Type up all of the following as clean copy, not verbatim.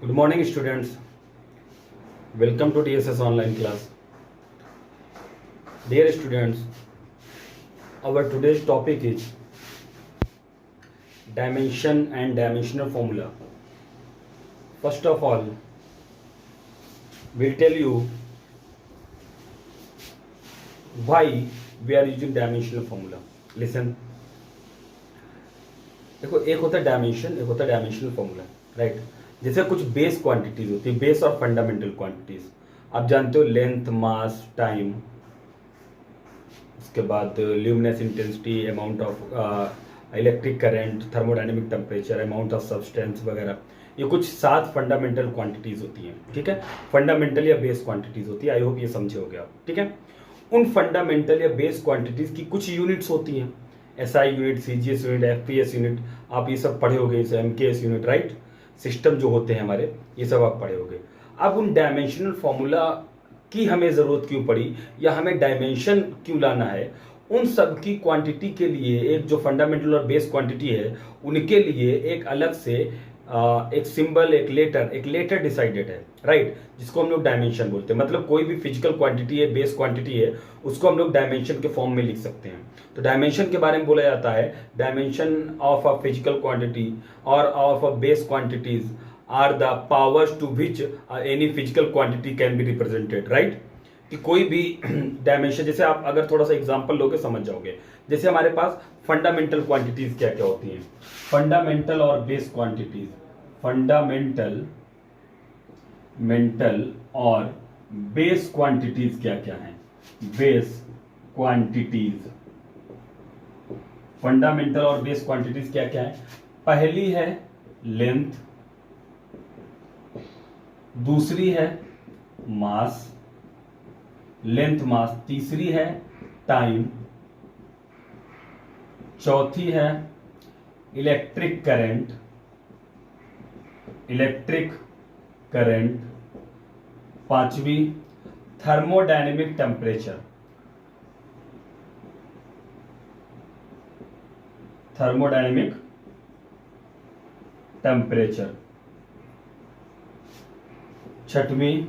Good morning, students. Welcome to TSS online class. Dear students, our today's topic is dimension and dimensional formula. First of all, we'll tell you why we are using dimensional formula. Listen. देखो, एक होता है dimension, एक होता है dimensional formula, right. जैसे कुछ base quantities होती है, बेस और फंडामेंटल क्वांटिटीज आप जानते हो, लेंथ, मास, टाइम, उसके बाद luminous intensity, amount of electric current, thermodynamic temperature, amount of substance वगैरह। ये कुछ 7 फंडामेंटल क्वांटिटीज होती हैं, ठीक है। फंडामेंटल या बेस क्वांटिटीज होती है। आई होप ये समझे होगे आप, ठीक है। उन फंडामेंटल या बेस क्वांटिटीज की कुछ यूनिट्स होती हैं, SI unit, CGS unit, FPS unit, आप ये सब पढ़े होगे, एमकेएस यूनिट, राइट। सिस्टम जो होते हैं हमारे, ये सब आप पढ़े होगे। अब उन डायमेंशनल फॉर्मूला की हमें ज़रूरत क्यों पड़ी या हमें डायमेंशन क्यों लाना है, उन सब की क्वांटिटी के लिए एक जो फंडामेंटल और बेस क्वांटिटी है उनके लिए एक अलग से एक सिंबल, एक लेटर डिसाइडेड है, राइट, जिसको हम लोग डायमेंशन बोलते हैं। मतलब कोई भी फिजिकल क्वांटिटी है, बेस क्वांटिटी है, उसको हम लोग डायमेंशन के फॉर्म में लिख सकते हैं। तो डायमेंशन के बारे में बोला जाता है, dimension of a physical quantity और of a base quantities are the powers to which any physical quantity can be represented, right. कि कोई भी डायमेंशन, जैसे आप अगर थोड़ा सा एग्जांपल लोगे समझ जाओगे। जैसे हमारे पास फंडामेंटल क्वांटिटीज क्या क्या होती हैं, फंडामेंटल और बेस क्वांटिटीज, फंडामेंटल और बेस क्वांटिटीज क्या क्या हैं, बेस क्वांटिटीज, फंडामेंटल और बेस क्वांटिटीज क्या क्या है। पहली है लेंथ, दूसरी है मास, लेंथ मास, तीसरी है टाइम, चौथी है इलेक्ट्रिक करंट, पांचवी थर्मोडायनेमिक टेम्परेचर, छठवीं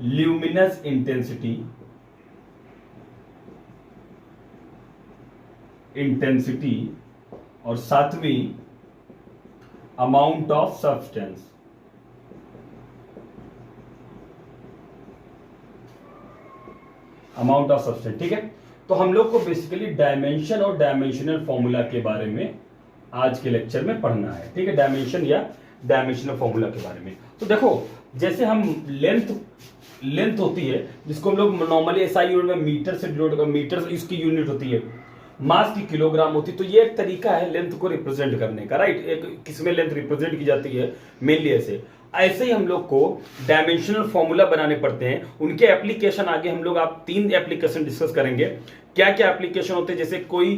ल्यूमिनस इंटेंसिटी और सातवीं अमाउंट ऑफ सब्सटेंस। ठीक है। तो हम लोग को बेसिकली डायमेंशन और डायमेंशनल फॉर्मूला के बारे में आज के लेक्चर में पढ़ना है, ठीक है। डायमेंशन या डायमेंशनल फॉर्मूला के बारे में। तो देखो, जैसे हम लेंथ होती है, जिसको हम लोग नॉर्मली एसआई यूनिट में मीटर से डिनोट कर, मीटर इसकी यूनिट होती है, मास की किलोग्राम होती है। तो ये एक तरीका है लेंथ को रिप्रेजेंट करने का, राइट। एक किसमें लेंथ रिप्रेजेंट की जाती है, मेनली ऐसे ही हम लोग को डायमेंशनल फॉर्मूला बनाने पड़ते हैं। उनके एप्लीकेशन आगे हम लोग, आप 3 एप्लीकेशन डिस्कस करेंगे। क्या क्या एप्लीकेशन होते हैं, जैसे कोई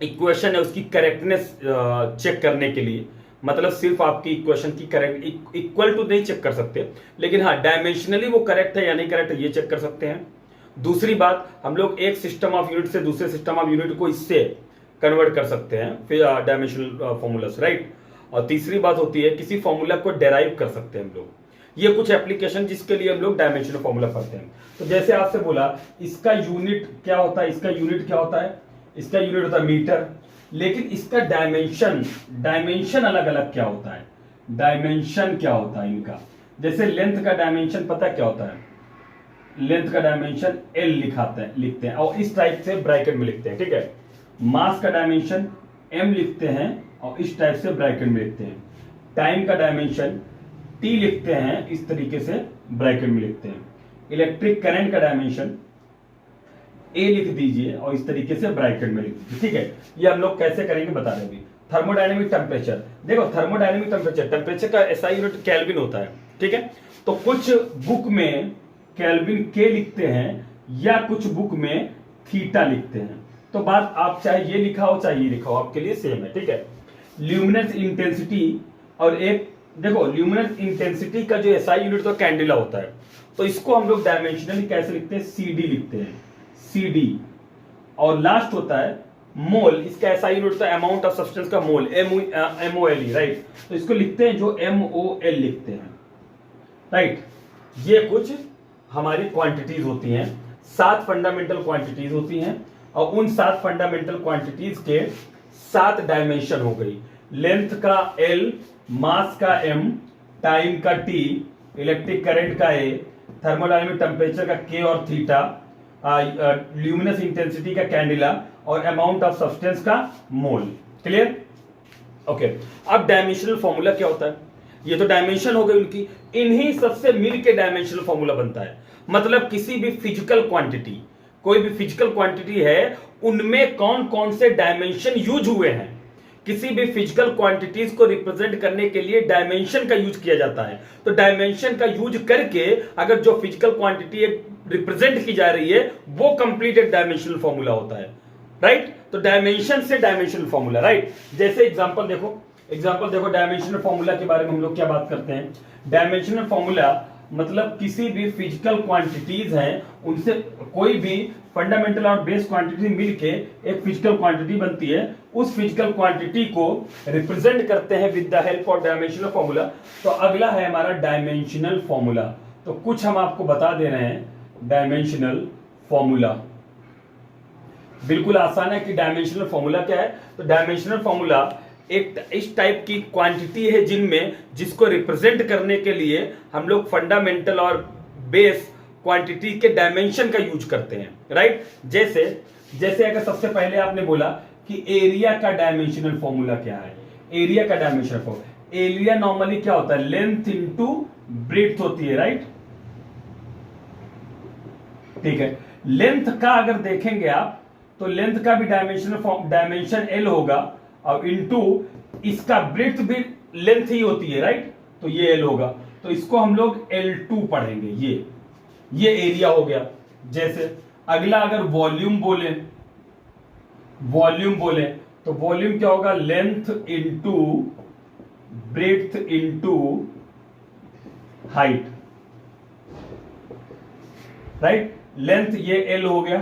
इक्वेशन है उसकी करेक्टनेस चेक करने के लिए, मतलब सिर्फ आपकी इक्वेशन की करेक्ट इक्वल टू नहीं चेक कर सकते, लेकिन हाँ डायमेंशनली वो करेक्ट है या नहीं करेक्ट है ये चेक कर सकते हैं। दूसरी बात, हम लोग एक सिस्टम ऑफ यूनिट से दूसरे सिस्टम ऑफ यूनिट को इससे कन्वर्ट कर सकते हैं, फिर डायमेंशनल फॉर्मूलास, राइट। और तीसरी बात होती है, किसी फॉर्मूला को डेराइव कर सकते हैं हम लोग। ये कुछ एप्लीकेशन जिसके लिए हम लोग डायमेंशनल फॉर्मूला पढ़ते हैं। तो जैसे आपसे बोला, इसका यूनिट क्या होता है, इसका यूनिट होता है मीटर, लेकिन इसका डायमेंशन अलग अलग क्या होता है, डायमेंशन क्या होता है इनका। जैसे लेंथ का डायमेंशन पता क्या होता है, लेंथ का डायमेंशन L लिखते हैं और इस टाइप से ब्रैकेट में लिखते हैं, ठीक है। मास का डायमेंशन M लिखते हैं और इस टाइप से ब्रैकेट में लिखते हैं। टाइम का डायमेंशन T लिखते हैं, इस तरीके से ब्रैकेट में लिखते हैं। इलेक्ट्रिक करंट का डायमेंशन A लिख दीजिए और इस तरीके से ब्रैकेट में लिख दीजिए, ठीक है। ये हम लोग कैसे करेंगे बता रहे हैं। थर्मोडायनेमिक टेम्परेचर, देखो थर्मोडायनेमिक टेम्परेचर का एसआई यूनिट केल्विन होता है, ठीक है। तो कुछ बुक में केल्विन के लिखते हैं या कुछ बुक में थीटा लिखते हैं। तो बात आप चाहे ये लिखा हो चाहे ये लिखा हो, आपके लिए सेम है, ठीक है। ल्यूमिनस इंटेंसिटी और एक देखो, ल्यूमिनस इंटेंसिटी का जो एसआई यूनिट तो कैंडेला होता है, तो इसको हम लोग डायमेंशनली कैसे लिखते हैं, CD लिखते हैं, CD। और लास्ट होता है मोल, इसका ऐसा यूनिट होता है अमाउंट ऑफ सब्सटेंस का मोल, MOLE, राइट। तो इसको लिखते हैं जो MOL लिखते हैं, राइट। ये कुछ हमारी क्वांटिटीज होती हैं, 7 फंडामेंटल क्वांटिटीज होती हैं, और उन 7 फंडामेंटल क्वांटिटीज के 7 डायमेंशन हो गई। लेंथ का L, मास का M, टाइम का T, इलेक्ट्रिक करंट का A, थर्मोडायनेमिक टेम्परेचर का K और थीटा, ल्यूमिनस इंटेंसिटी का कैंडिला, और अमाउंट ऑफ सब्सटेंस का मोल। क्लियर? ओके। अब डायमेंशनल फॉर्मूला क्या होता है? ये तो डायमेंशन हो गई उनकी, इन्हीं सबसे मिल के डायमेंशनल फॉर्मूला बनता है। मतलब किसी भी फिजिकल क्वांटिटी, कोई भी फिजिकल क्वांटिटी है, उनमें कौन कौन से डायमेंशन यूज हुए हैं। किसी भी फिजिकल क्वांटिटीज को रिप्रेजेंट करने के लिए डायमेंशन का यूज किया जाता है। तो डायमेंशन का यूज करके अगर जो फिजिकल क्वांटिटी रिप्रेजेंट की जा रही है वो कंप्लीट एक डायमेंशनल फॉर्मूला होता है, राइट। तो डायमेंशन से डायमेंशनल फॉर्मूला, राइट। जैसे एग्जांपल देखो डायमेंशनल फॉर्मूला के बारे में हम लोग क्या बात करते हैं। डायमेंशनल फॉर्मूला मतलब किसी भी फिजिकल क्वांटिटीज हैं, उनसे कोई भी फंडामेंटल और बेस क्वांटिटी मिलके एक फिजिकल क्वांटिटी बनती है। उस फिजिकल क्वांटिटी को रिप्रेजेंट करते हैं with the help of dimensional formula. तो अगला है हमारा डायमेंशनल फॉर्मूला। तो कुछ हम आपको बता दे रहे हैं डायमेंशनल फॉर्मूला। बिल्कुल आसान है कि डायमेंशनल फॉर्मूला क्या है। तो डायमेंशनल फॉर्मूला एक इस टाइप की क्वांटिटी है जिसको रिप्रेजेंट करने के लिए हम लोग फंडामेंटल और बेस क्वांटिटी के डायमेंशन का यूज करते हैं, राइट। जैसे अगर सबसे पहले आपने बोला कि एरिया का डायमेंशनल फॉर्मूला क्या है। एरिया का डायमेंशनल फॉर्मूला, एरिया नॉर्मली क्या होता है, लेंथ इनटू ब्रेड्थ होती है, राइट। ठीक है। लेंथ का अगर देखेंगे आप तो लेंथ का भी डायमेंशन L होगा, और इनटू इसका ब्रेड्थ भी लेंथ ही होती है, राइट। तो ये L होगा, तो इसको हम लोग L2 पढ़ेंगे। ये एरिया हो गया। जैसे अगला अगर वॉल्यूम बोले तो वॉल्यूम क्या होगा, length into breadth into height, right. Length ये L हो गया,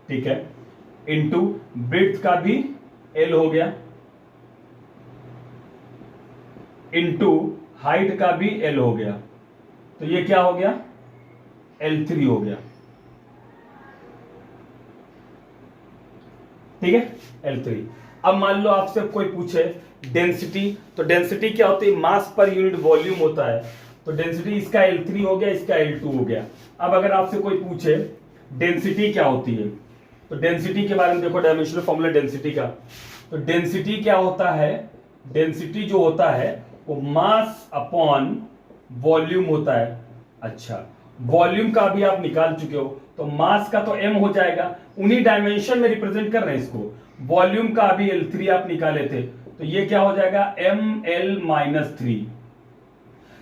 ठीक है, इनटू ब्रेड्थ का भी L हो गया, इनटू हाइट का भी L हो गया। तो ये क्या हो गया, L3 हो गया, ठीक है, L3। अब मान लो आपसे कोई पूछे डेंसिटी, तो डेंसिटी क्या होती है, मास पर यूनिट वॉल्यूम होता है। तो डेंसिटी इसका L3 हो गया, इसका L2 हो गया। अब अगर आपसे कोई पूछे डेंसिटी क्या होती है, तो डेंसिटी के बारे में देखो डायमेंशनल फॉर्मूला डेंसिटी का। तो डेंसिटी क्या होता है, डेंसिटी जो होता है वो मास अपॉन वॉल्यूम होता है। अच्छा, वॉल्यूम का भी आप निकाल चुके हो, तो मास का तो m हो जाएगा, उन्हीं डायमेंशन में रिप्रेजेंट कर रहे हैं इसको। वॉल्यूम का अभी L3 आप निकाले थे, तो ये क्या हो जाएगा, ml-3।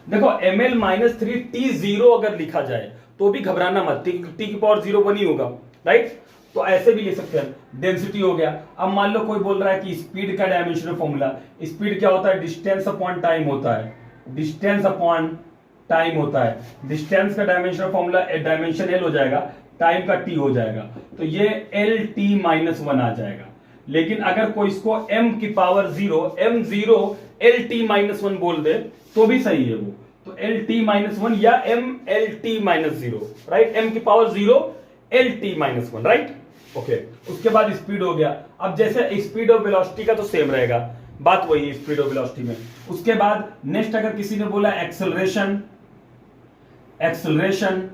देखो ml-3 T0 अगर लिखा जाए तो भी घबराना मत, t की पावर 0 1 ही होगा, राइट। तो ऐसे भी ले सकते हैं, डेंसिटी हो गया। अब मान लो कोई बोल रहा है कि स्पीड का डायमेंशनल फॉर्मूला, स्पीड क्या होता है, डिस्टेंस अपॉन टाइम होता है, डिस्टेंस अपॉन टाइम होता है। डिस्टेंस का डायमेंशनल फॉर्मूला डायमेंशन L हो जाएगा, टाइम का T हो जाएगा, तो ये LT-1 आ जाएगा। लेकिन अगर कोई इसको m की पावर 0 m0 LT-1 बोल दे तो भी सही है वो, तो LT-1 या mLT-0, राइट, m की पावर 0 LT-1, राइट। ओके, उसके बाद स्पीड हो गया। अब जैसे स्पीड और वेलोसिटी का तो सेम रहेगा, बात वही है स्पीड और वेलोसिटी में। उसके बाद नेक्स्ट अगर किसी ने बोला एक्सेलरेशन, एक्सेलरेशन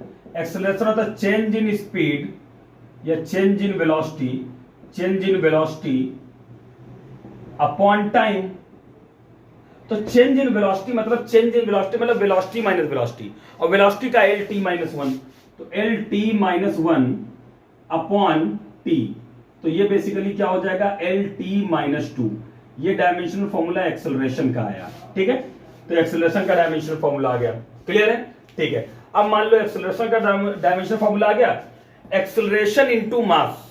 होता है चेंज इन स्पीड या change in velocity upon time. तो चेंज इन वेलोसिटी मतलब वेलोसिटी माइनस वेलोसिटी, और वेलोसिटी का LT-1, तो LT-1 अपॉन T, तो ये बेसिकली क्या हो जाएगा, LT-2। ये डायमेंशनल फॉर्मूला एक्सेलरेशन का आया, ठीक है। तो एक्सेलरेशन का डायमेंशनल फॉर्मूला आ गया, क्लियर है, ठीक है। अब मान लो एक्सेलरेशन का डायमेंशनल फॉर्मूला आ गया, एक्सेलरेशन इनटू मास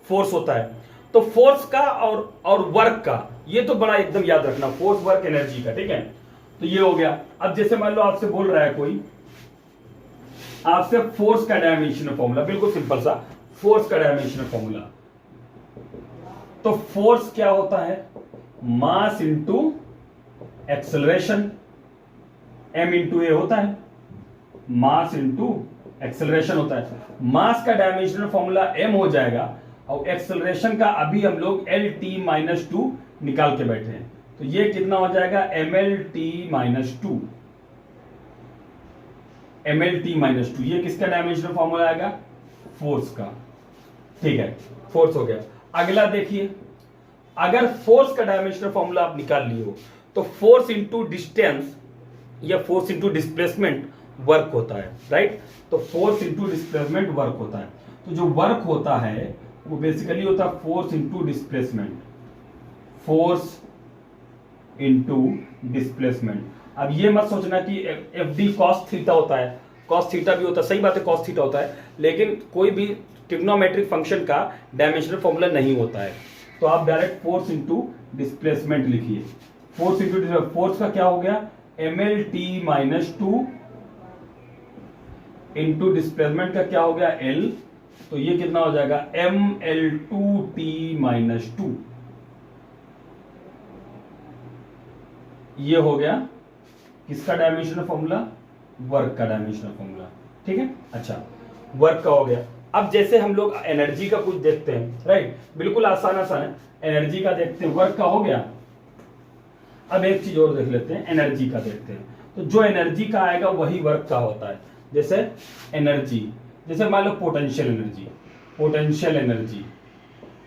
फोर्स होता है। तो फोर्स का और वर्क का, ये तो बड़ा एकदम याद रखना, फोर्स वर्क एनर्जी का, ठीक है। तो ये हो गया। अब जैसे मान लो आपसे बोल रहा है कोई, आपसे फोर्स का डायमेंशनल फॉर्मूला, बिल्कुल सिंपल सा फोर्स का डायमेंशनल फॉर्मूला, तो फोर्स क्या होता है, mass into acceleration, m into a होता है, मास इंटू एक्सेलरेशन होता है। मास का डायमेंशनल फॉर्मूला m हो जाएगा और एक्सेलरेशन का अभी हम लोग LT-2 निकाल के बैठे हैं, तो ये कितना हो जाएगा MLT-2, MLT-2, ये किसका डायमेंशनल फॉर्मूला आएगा, फोर्स का। ठीक है, फोर्स हो गया। अगला देखिए, अगर फोर्स का डायमेंशनल फॉर्मूला आप निकाल लिए हो तो फोर्स इंटू डिस्टेंस या फोर्स इंटू डिस्प्लेसमेंट वर्क होता है, राइट। तो फोर्स इंटू डिस्प्लेसमेंट वर्क होता है, तो जो वर्क होता है वो बेसिकली होता है force into displacement, force into displacement. अब ये मत सोचना कि FD कॉस थीटा होता है, कॉस थीटा भी होता है, सही बात है कॉस थीटा होता है, लेकिन कोई भी ट्रिग्नोमेट्रिक फंक्शन का डायमेंशनल फॉर्मूला नहीं होता है। तो आप डायरेक्ट फोर्स इंटू डिस्प्लेसमेंट लिखिए। फोर्स इंटू फोर्स का क्या हो गया MLT-2 इंटू डिस्प्लेसमेंट का क्या हो गया L, तो ये कितना हो जाएगा ML2T-2, ये हो गया किसका डायमेंशनल फॉर्मूला, वर्क का डायमेंशनल फॉर्मूला। ठीक है, अच्छा वर्क का हो गया। अब जैसे हम लोग एनर्जी का कुछ देखते हैं, राइट, बिल्कुल आसान है, एनर्जी का देखते हैं, वर्क का हो गया। अब एक चीज और देख लेते हैं, एनर्जी का देखते हैं। तो जो एनर्जी का आएगा वही वर्क का होता है। जैसे एनर्जी, जैसे मान low potential energy, potential energy,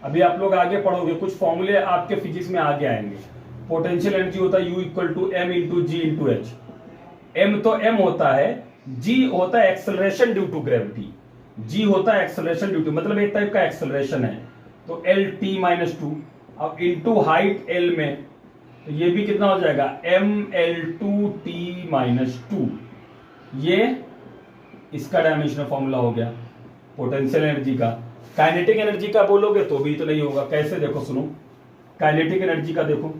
अभी आप लोग आगे पढ़ोगे, कुछ फॉर्मूले आपके फिजिक्स में आगे आएंगे। पोटेंशियल एनर्जी होता है U = m × g × h। m तो m होता है, g होता है acceleration due to gravity, g होता है एक्सेलरेशन ड्यू टू, मतलब एक टाइप का एक्सेलरेशन है। तो LT-2, अब इंटू हाइट L में, तो ये भी कितना हो जाएगा ML2T-2, ये इसका डायमेंशनल फॉर्मूला हो गया पोटेंशियल एनर्जी का। काइनेटिक एनर्जी का बोलोगे तो भी तो नहीं होगा, कैसे देखो सुनो, काइनेटिक एनर्जी का देखो,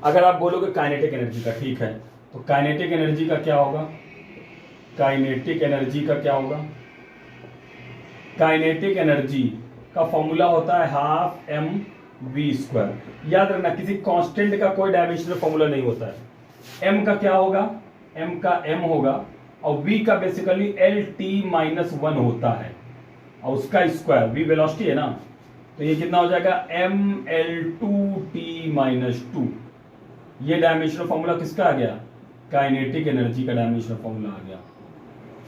अगर आप बोलोगे काइनेटिक एनर्जी का, ठीक है, तो काइनेटिक एनर्जी का क्या होगा, काइनेटिक एनर्जी का क्या होगा, काइनेटिक एनर्जी का फॉर्मूला होता है 12mv²। याद रखना किसी कांस्टेंट का कोई डायमेंशनल फॉर्मूला नहीं होता है। m का क्या होगा, m का m होगा, और v का बेसिकली LT-1 होता है, और उसका स्क्वायर, v वेलोसिटी है ना, तो ये कितना हो जाएगा ML2T-2। ये डायमेंशनल फॉर्मूला किसका आ गया, काइनेटिक एनर्जी का डायमेंशनल फॉर्मूला आ गया।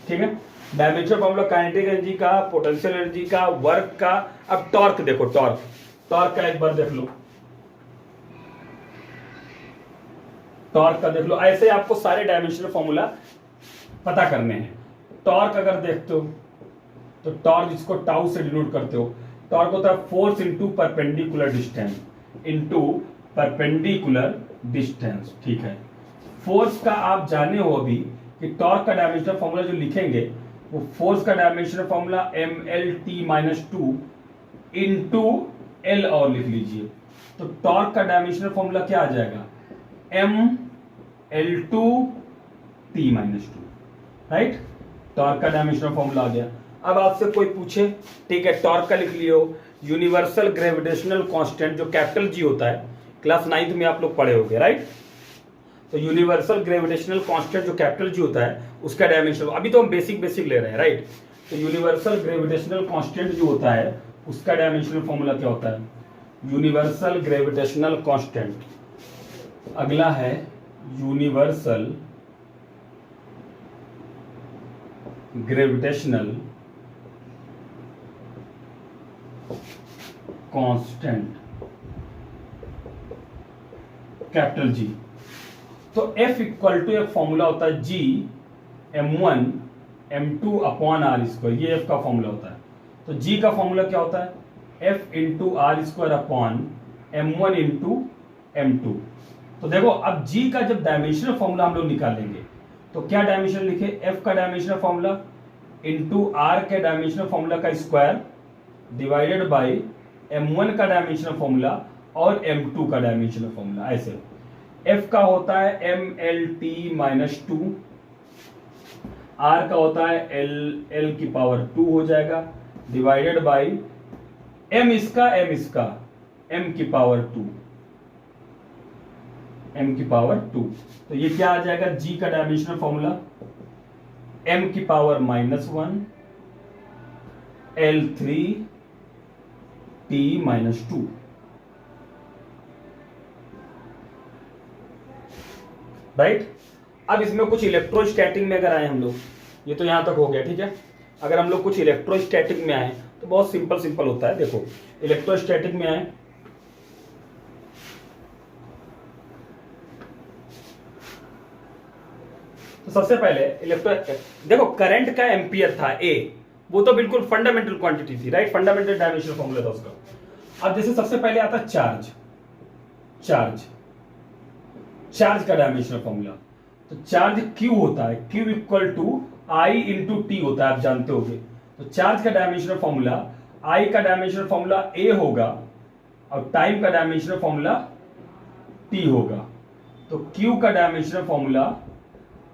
ठीक है, डायमेंशनल फॉर्मूला काइनेटिक एनर्जी का, पोटेंशियल एनर्जी का, वर्क का। अब टॉर्क देखो, टॉर्क, टॉर्क का एक बार देख लो, टॉर्क का देख लो। ऐसे आपको सारे डायमेंशनल फॉर्मूला पता करने हैं। टॉर्क अगर देखते हो तो टॉर्क जिसको टाउ से डिनोट करते हो, टॉर्क होता है force into perpendicular distance, into perpendicular distance. ठीक है, फोर्स का आप जाने हो अभी कि टॉर्क का डायमेंशनल फॉर्मूला जो लिखेंगे वो फोर्स का dimensional formula MLT-2 into L और लिख लीजिए, तो टॉर्क का डायमेंशनल फॉर्मूला क्या आ जाएगा ML2T-2, राइट। टॉर्क का डायमेंशनल फॉर्मूला आ गया। अब आपसे कोई पूछे, ठीक है, टॉर्क का लिख लियो, यूनिवर्सल ग्रेविटेशनल कांस्टेंट जो कैपिटल G होता है, क्लास 9th में आप लोग पढ़े होंगे, राइट। तो यूनिवर्सल ग्रेविटेशनल कांस्टेंट जो कैपिटल G होता है उसका डायमेंशनल, अभी तो हम बेसिक ले रहे हैं, राइट। तो यूनिवर्सल ग्रेविटेशनल कांस्टेंट जो होता है उसका डायमेंशनल फॉर्मूला क्या होता है, यूनिवर्सल ग्रेविटेशनल कांस्टेंट। अगला है universal gravitational constant capital G। तो F इक्वल टू एक फॉर्मूला होता है G m1 m2 upon r², ये F का फॉर्मूला होता है। तो G का फॉर्मूला क्या होता है F into r² upon m1 into m2। तो देखो अब G का जब डायमेंशनल फॉर्मूला हम लोग निकालेंगे तो क्या डायमेंशन लिखे, F का डायमेंशनल फॉर्मूला इंटू R के डायमेंशनल फॉर्मूला का स्क्वायर डिवाइडेड बाय m1 का डायमेंशनल फॉर्मूला और m2 का डायमेंशनल फॉर्मूला। ऐसे F का होता है MLT-2, R का होता है L की पावर 2 हो जाएगा, डिवाइडेड बाय m इसका m की पावर 2, m की पावर 2। तो ये क्या आ जाएगा, g का डायमेंशनल फॉर्मूला m की पावर -1 L3 t -2। राइट। अब इसमें कुछ इलेक्ट्रोस्टैटिक में अगर आए हम लोग, ये तो यहां तक हो गया, ठीक है। अगर हम लोग कुछ इलेक्ट्रोस्टैटिक में आए तो बहुत सिंपल होता है। देखो इलेक्ट्रोस्टैटिक में आए तो सबसे पहले देखो करंट का एम्पियर था ए, वो तो बिल्कुल फंडामेंटल क्वांटिटी थी, राइट, फंडामेंटल डायमेंशनल फॉर्मूला था उसका। अब जैसे सबसे पहले आता चार्ज, चार्ज का डायमेंशनल फॉर्मूला, तो चार्ज Q होता है, Q equal to I into T होता है, आप जानते होंगे। तो चार्ज का डायमेंशनल फॉर्मूला, I का डायमेंशनल फॉर्मूला A होगा और टाइम का डायमेंशनल फॉर्मूला T होगा। तो Q का dimensional formula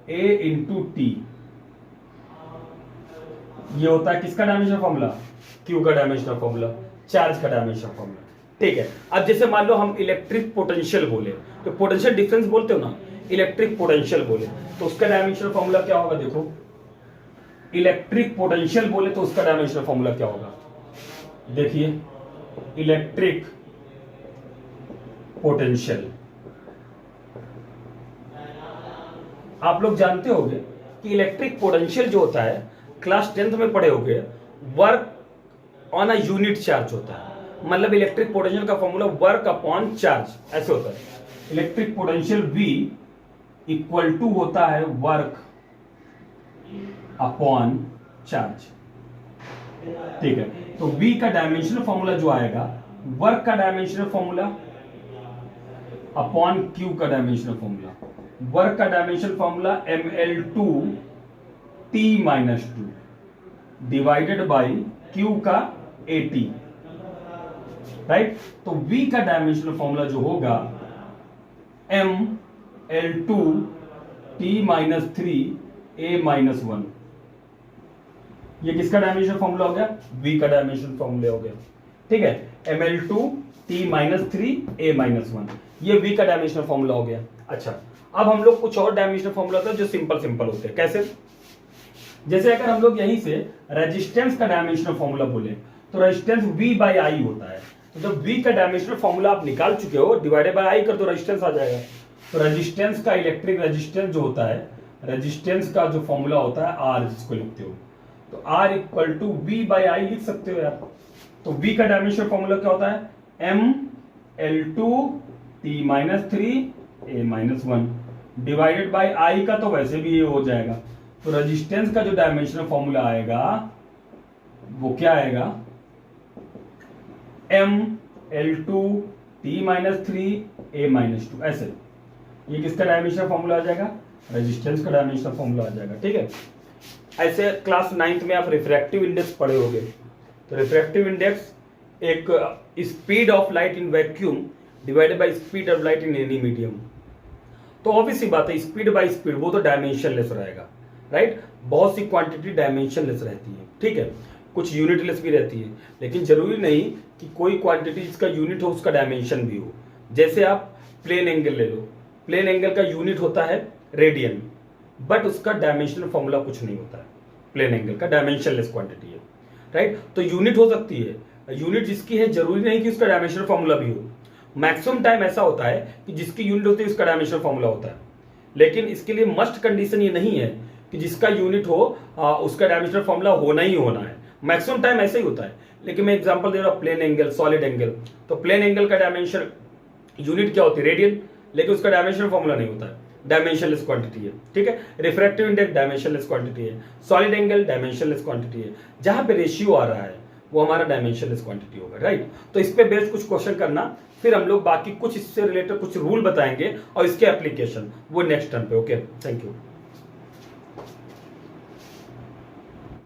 A into T, ये होता है किसका डायमेंशनल फॉर्मूला, Q का डायमेंशनल फॉर्मूला, चार्ज का डायमेंशनल फॉर्मूला, ठीक है। अब जैसे मान लो हम इलेक्ट्रिक पोटेंशियल बोले, तो पोटेंशियल डिफरेंस बोलते हो ना, इलेक्ट्रिक पोटेंशियल बोले तो उसका डायमेंशनल फॉर्मूला क्या होगा, देखो इलेक्ट्रिक पोटेंशियल बोले तो उसका डायमेंशनल फॉर्मूला क्या होगा, देखिए इलेक्ट्रिक पोटेंशियल, आप लोग जानते होंगे कि इलेक्ट्रिक पोटेंशियल जो होता है, क्लास 10th में पढ़े होंगे, work on a unit charge होता है। मतलब इलेक्ट्रिक पोटेंशियल का फॉर्मूला वर्क अपॉन चार्ज ऐसे होता है। Electric potential V equal to होता है वर्क अपॉन चार्ज, ठीक है। तो V का डायमेंशनल फॉर्मूला जो आएगा, वर्क का डायमेंशनल फॉर्मूला अपॉन Q का डायमेंशनल फॉर्मूला, वर्क का dimensional formula ml2 t -2 divided by Q का AT, राइट। तो V का डायमेंशनल फॉर्मूला जो होगा ml2 t -3 a -1, ये किसका डायमेंशनल फॉर्मूला हो गया, V का डायमेंशनल फॉर्मूला हो गया, ठीक है। ml2 t -3 a -1, ये V का डायमेंशनल फॉर्मूला हो गया। अच्छा, अब हम लोग कुछ और डायमेंशनल फॉर्मूला होता है जो सिंपल होते हैं। कैसे, जैसे अगर हम लोग यहीं से रेजिस्टेंस का डायमेंशनल फॉर्मूला बोले तो रेजिस्टेंस V बाई आई होता है। तो जब V का डायमेंशनल फॉर्मूला आप निकाल चुके हो, डिवाइडेड बाय आई कर दो, रेजिस्टेंस आ जाएगा। तो रेजिस्टेंस का, इलेक्ट्रिक रेजिस्टेंस जो होता है, रेजिस्टेंस का जो फॉर्मूला होता है R, जिसको लिखते हो, तो R equal to V by I लिख सकते हो यार। तो V का डायमेंशनल फॉर्मूला क्या होता है, ml2 t -3 a -1 divided by I का तो वैसे भी ये हो जाएगा। तो रेजिस्टेंस का जो डायमेंशनल फॉर्मूला आएगा वो क्या आएगा, ml2 t -3 a -2, ऐसे। ये किसका डायमेंशनल फॉर्मूला आ जाएगा, रेजिस्टेंस का डायमेंशनल फॉर्मूला आ जाएगा, ठीक है। ऐसे क्लास 9th में आप रिफ्रैक्टिव इंडेक्स पढ़े होंगे। तो रिफ्रैक्टिव इंडेक्स एक speed of light in vacuum divided by speed of light in any medium. तो ऑब्वियस सी बात है, स्पीड बाय स्पीड वो तो डायमेंशनलेस रहेगा, राइट। बहुत सी क्वांटिटी डायमेंशनलेस रहती है, ठीक है, कुछ यूनिटलेस भी रहती है, लेकिन जरूरी नहीं कि कोई क्वांटिटी जिसका यूनिट हो उसका डायमेंशन भी हो। जैसे आप प्लेन एंगल ले लो, प्लेन एंगल का यूनिट होता है रेडियन, बट उसका डायमेंशनल फॉर्मूला कुछ नहीं होता है, प्लेन एंगल का डायमेंशनलेस क्वांटिटी है, राइट। तो यूनिट हो सकती है, यूनिट जिसकी है जरूरी नहीं कि उसका डायमेंशनल फॉर्मूला भी हो। मैक्सिमम टाइम ऐसा होता है कि जिसकी यूनिट होती है उसका डायमेंशनल फॉर्मूला होता है, लेकिन इसके लिए मस्ट कंडीशन ये नहीं है कि जिसका यूनिट हो उसका डायमेंशनल फॉर्मूला होना ही होना है। मैक्सिमम टाइम ऐसा ही होता है, लेकिन मैं एग्जांपल दे रहा हूं, प्लेन एंगल, सॉलिड एंगल। तो प्लेन एंगल का डायमेंशन यूनिट क्या होती है, रेडियन, लेकिन उसका डायमेंशनल फॉर्मूला नहीं होता है, डायमेंशनलेस क्वांटिटी है, ठीक है। रिफ्रैक्टिव इंडेक्स डायमेंशनलेस क्वांटिटी है, सॉलिड एंगल डायमेंशनलेस क्वांटिटी है। जहां पे रेशियो आ रहा है वो हमारा डायमेंशनलेस क्वांटिटी होगा, राइट। तो इस पे बेस्ड कुछ क्वेश्चन करना, फिर हम लोग बाकी कुछ इससे रिलेटेड कुछ रूल बताएंगे और इसके एप्लीकेशन वो नेक्स्ट टर्म पे। Okay, thank you.